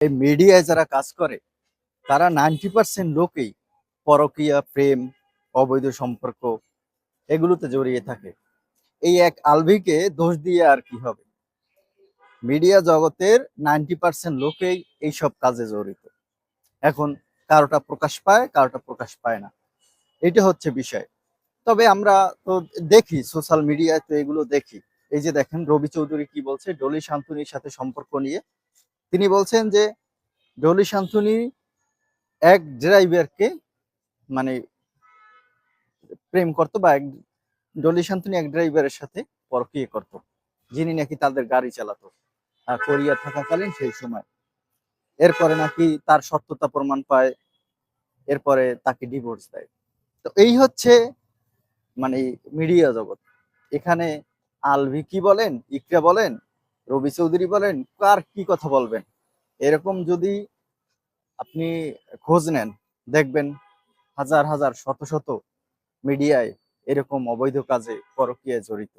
এই মিডিয়ায় যারা কাজ করে তারা 90% লোকেই পরকীয়া, প্রেম, অবৈধ সম্পর্ক এগুলোতে জড়িয়ে থাকে। এই এক আলভিকে দোষ দিয়ে আর কি হবে? মিডিয়া জগতের 90% লোকেই এইসব কাজে জড়িত। এখন কারোটা প্রকাশ পায়, কারোটা প্রকাশ পায় না, এটা হচ্ছে বিষয়। তবে আমরা তো দেখি সোশ্যাল মিডিয়ায়, তো এগুলো দেখি। এই যে দেখেন রবি চৌধুরী কি বলছে ডলি শান্তনির সাথে সম্পর্ক নিয়ে। তিনি বলছেন যে ডলি শান্তনি এক ড্রাইভারকে মানে প্রেম করতো, বা এক ডলি শান্তনি এক ড্রাইভারের সাথে পরকীয়া করতো, যিনি নাকি তাদের গাড়ি চালাতো কোরিয়া থাকাকালীন সেই সময়। এরপরে নাকি তার সত্যতা প্রমাণ পায়, এরপরে তাকে ডিভোর্স দেয়। তো এই হচ্ছে মানে মিডিয়া জগৎ। এখানে আলভি কি বলেন, ইকরা বলেন, রবি চৌধুরী বলেন, কার কি কথা বলবেন? এরকম যদি আপনি খোঁজ নেন, দেখবেন হাজার হাজার শত শত মিডিয়ায় এরকম অবৈধ কাজে পরকীয়ায় জড়িত।